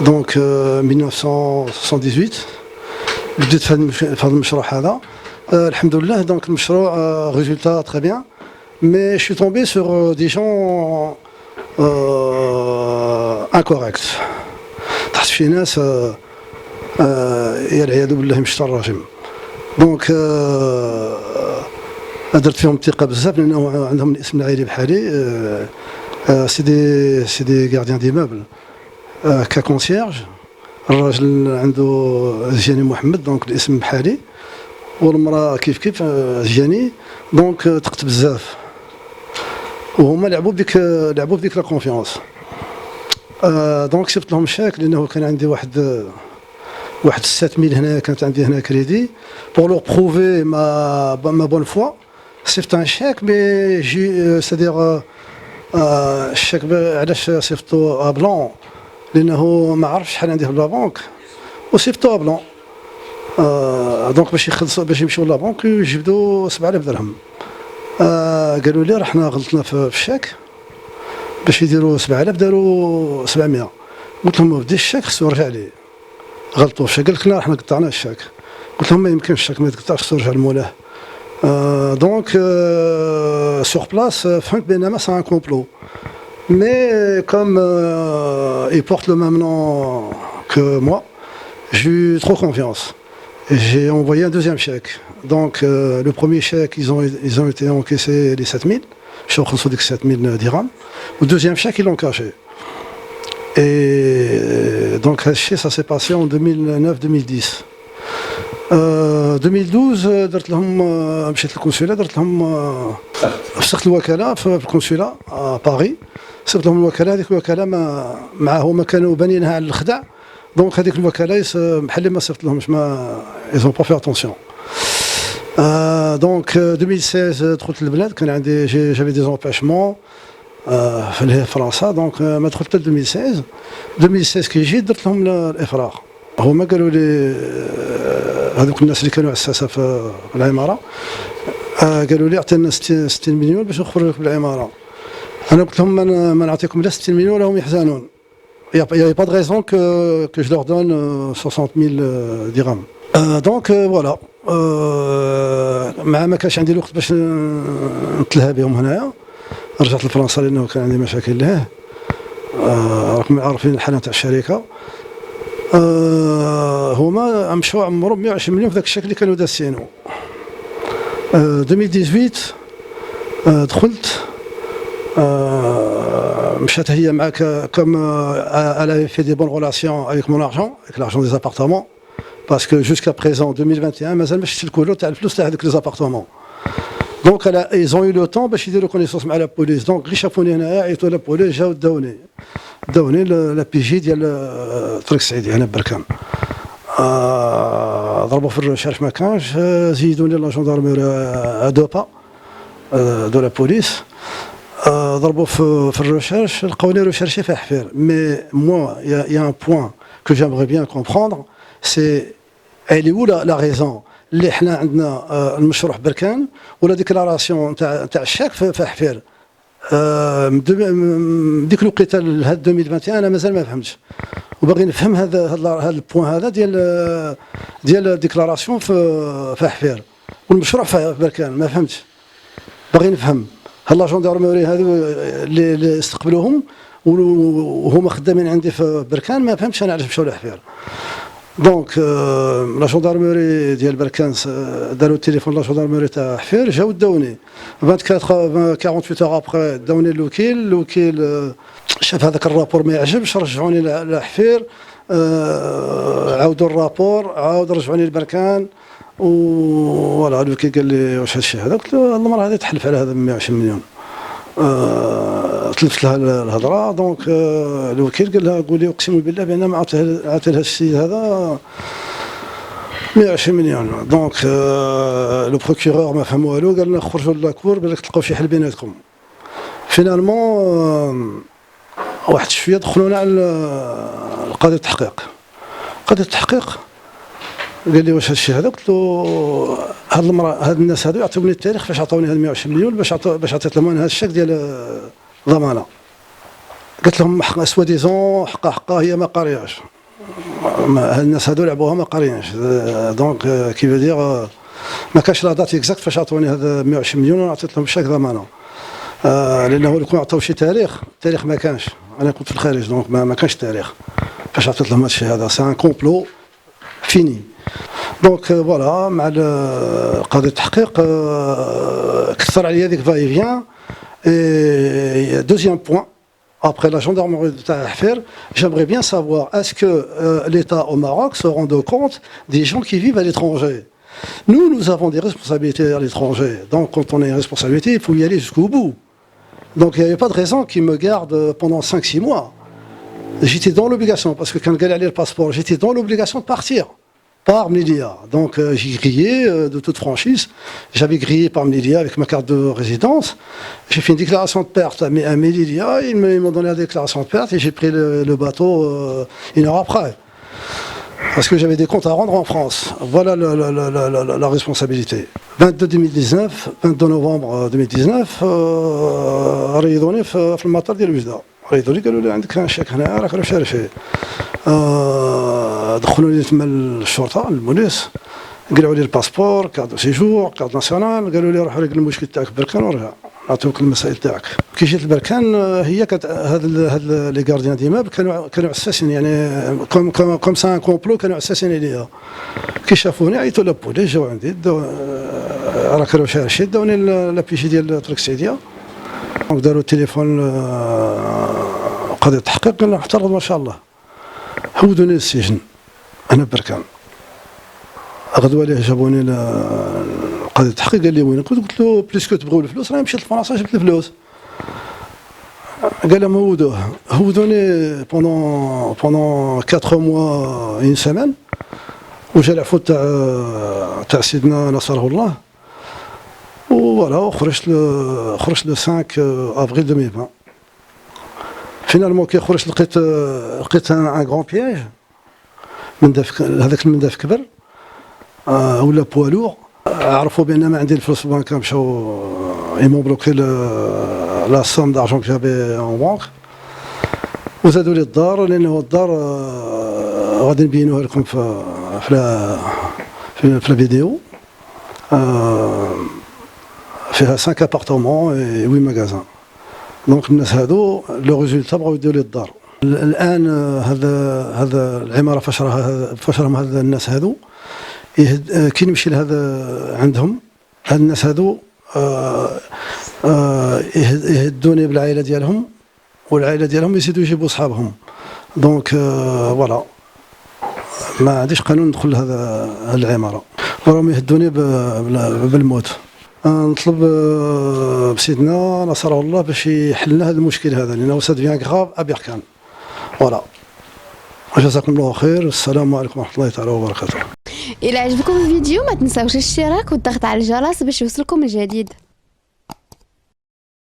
دونك 1978 بديت في هذا المشروع هذا. الحمد لله. دونك المشروع résultat très bien, mais je suis tombé sur des gens incorrects. تحت شي ناس والعياذ بالله من الشيطان الرجيم. دونك درت فيهم الثقه بزاف لانه عندهم الاسم العائلي بحالي. سي دي غارديان ديموبل ككونسيرج. الراجل عنده زياني محمد دونك الاسم بحالي، والمراه كيف زياني دونك تقت بزاف، وهما لعبوا بك لا كونفيونس. دونك صيفط لهم شاك لانه كان عندي واحد 7000 هنا، كانت عندي هنا كريدي بور لور بروفي ما بون فوا. صيفط ان شاك مي جي سادير الشاك علاش صيفطو بلون لانه ما عرفش شحال عندي في لابونك وصيفطو بلون. دونك باش يمشيو لابونك يجبدوا 7000 درهم. قالوا لي رحنا غلطنا في الشاك، باش يديروا 7000 داروا 700. قلت لهم ما بديش الشاك خصو يرجع لي، غلطوا في الشاك. قال لك لا رحنا قطعنا الشاك. قلت لهم ما يمكنش الشاك ما يتقطعش خصو يرجع لمولاه. دونك سور بلاس فهمت بان سا ان كومبلو. Mais comme ils portent le même nom que moi, j'ai eu trop confiance. Et j'ai envoyé un deuxième chèque. Donc le premier chèque, ils ont été encaissés les 7000. Je suis reçu des 7000 dirhams. Le deuxième chèque, ils l'ont caché. Et donc ça s'est passé en 2009-2010. 2012 درت لهم مشيت للكونسولا، درت لهم فسخت الوكاله في الكونسولا باري. صيفط لهم الوكاله، هذيك الوكاله مع هما كانوا بانيينها على الخدع. دونك هذيك الوكاله بحال ما صيفط لهمش، ما ايزون با في اتونسيون. دونك 2016 دخلت للبلاد، كان عندي جافي دي زومباشمون في فرنسا. دونك ما دخلت حتى 2016 كي جيت درت لهم الافراغ. هما قالوا لي هذوك الناس اللي كانوا عساسه في العماره، قالوا لي اعطينا 60 مليون باش نخرجوا لك بالعماره. انا قلت لهم ما نعطيكم لا 60 مليون راهم يحزنون. Il n'y a pas de raison que je leur donne 60 000 dirhams. Donc voilà. مع ما كانش عندي الوقت باش نتلهى بهم هنايا، رجعت لفرنسا لانه كان عندي مشاكل له. راكم عارفين الحاله تاع الشركه. هما مشاو عمرو 120 مليون في ذاك الشكل اللي كانوا داسينو. 2018 دخلت. مشات هي معاك comme elle avait fait des bonnes relations avec mon argent, avec l'argent des appartements, parce que jusqu'à présent 2021 مازال ما شفتش الكولو تاع الفلوس تاع هذوك لي زابارتمون. دونك ils ont eu le temps باش يديروا كونيسونس مع لا بوليس. دونك غير شافوني هنايا عيطوا لا بوليس، جاو داوني لا بي جي ديال طريق السعيدي هنا بركان. ضربوا في الريشيرش ما كانش، زيدوني لا جوندارميري دو با دو لا بوليس. ضربوا في الريشيرش، لقاوني ريشيرشي في حفير. مي موا يا ان بوين كو جامبري بيان كومبروندر، سي elle est où la raison اللي حنا عندنا المشروع بركان ولا ديكلاراسيون تاع الشاك في حفير. ديك الوقيته لهاد 2021 انا مازال ما فهمتش، وباغي نفهم هذا البوين هذا ديال ديكلاراسيون في حفير والمشروع في بركان. ما فهمتش، باغي نفهم. هلا جوندارموري هذو اللي استقبلوهم وهما خدامين عندي في بركان، ما فهمتش انا علاش مشاو لحفير. دونك لا جوندارموري ديال بركان داروا التليفون لا جوندارموري تاع حفير، جاو داوني 48 اور ابخي. داوني الوكيل شاف هذاك الرابور ما يعجبش، رجعوني لحفير. عاودوا الرابور، عاود رجعوني لبركان. ولا الوكيل قال لي واش هادشي هذا؟ قلت له المراه هذه تحلف على هذا ب 120 مليون. تلفت لها الهضره. دونك الوكيل قال لها قولي اقسم بالله بان ما عطيت لها السيد هذا 120 مليون. دونك لو بروكيرور ما فهم والو، قال لنا خرجوا لاكور بالك تلقاو شي حل بيناتكم. فينالمون واحد شويه دخلونا على قضيه التحقيق. قال لي واش هادشي هذا؟ قلت له هاد المراه هاد الناس هادو يعطيوني التاريخ فاش عطاوني هاد 120 مليون باش عطيت لهم انا هاد الشيك ديال ضمانه. قالت لهم سوا ديزون حقا هي ما قارياش. هاد الناس هادو لعبوها ما قاريينش. دونك كي دير ما كانش لا دات اكزاكت فاش عطوني هذا 120 مليون وانا عطيت لهم الشاك ضمانه. لانه لو كون عطاو شي تاريخ، التاريخ ما كانش. انا كنت في الخارج دونك ما كانش تاريخ فاش عطيت لهم هذا الشيء هذا. سي ان كومبلو فيني. دونك فوالا مع قضيه التحقيق كثر عليا هذيك فاي فيان. Deuxième point, après la gendarmerie de Tahrir, j'aimerais bien savoir, est-ce que l'État au Maroc se rend compte des gens qui vivent à l'étranger? Nous avons des responsabilités à l'étranger. Donc, quand on a une responsabilité, il faut y aller jusqu'au bout. Donc, il n'y avait pas de raison qu'ils me gardent pendant 5-6 mois. J'étais dans l'obligation, parce que quand j'ai allé le passeport, j'étais dans l'obligation de partir. Par Mnelia. Donc j'ai grillé de toute franchise. J'avais grillé par Mnelia avec ma carte de résidence. J'ai fait une déclaration de perte à Mnelia. Ils m'ont donné la déclaration de perte et j'ai pris le bateau une heure après. Parce que j'avais des comptes à rendre en France. Voilà la responsabilité. 22 novembre 2019, ريضوني في المطار ديال وجدة. ريضوني قالوا لي عندك شاك هنا راك شاري فيه. دخلوني تما الشرطه البوليس قلعوا لي الباسبور كارت دو سيجور كارت ناسيونال. قالوا لي روح ريق المشكل تاعك بركان ورجع نعطيوك المسائل تاعك. كي جيت لبركان هي كانت هاد لي غارديان ديماب كانوا عساسين يعني كوم سان كومبلو كانوا عساسين عليا. كي شافوني عيطوا لابوليس جاو عندي راك شاري داوني لابيشي ديال تركسيديا. داروا التليفون قضيه التحقيق قال محترض ما شاء الله. هودوني للسجن انا بركان. غدوه ليه جابوني لقضيه التحقيق قال لي وين كنت. قلت له بليسكو تبغيو الفلوس راني مشيت لفرنسا جبت الفلوس. قال لهم هودوني بوندون 4 mois une semaine. وجا العفو تاع سيدنا نصره الله. وفوالا خرجت لو 5 افريل 2020. فينالمون كي خرجت لقيت ان غران بياج. هذاك المنداف كبر ولا بوالور. عرفوا بان ما عندي الفلوس في البنك. مشاو يمون بلوكي لا سوم دارجون كو جافي اون بانك وزادوا لي الدار. لانه الدار غادي نبينوها لكم في الفيديو. فيها 5 ابارتمون و 8 ماغازان. دونك الناس هادو لو ريزولتا بغاو يديو لي الدار. الان هذا العماره فاش راهم هاد الناس هادو كي نمشي لهذا عندهم هاد الناس هادو يهدوني بالعائله ديالهم والعائله ديالهم يزيدوا يجيبوا صحابهم. دونك فوالا ما عنديش قانون ندخل لهذا العماره وراهم يهدوني بالموت. نطلب بسيدنا نصره الله باش يحل لنا هذا المشكل هذا لانه سا ديفيان غراف ا بركان. فوالا جزاكم الله خير. السلام عليكم ورحمه الله تعالى وبركاته. إلا عجبكم الفيديو ما تنساوش الاشتراك والضغط على الجرس باش يوصلكم الجديد.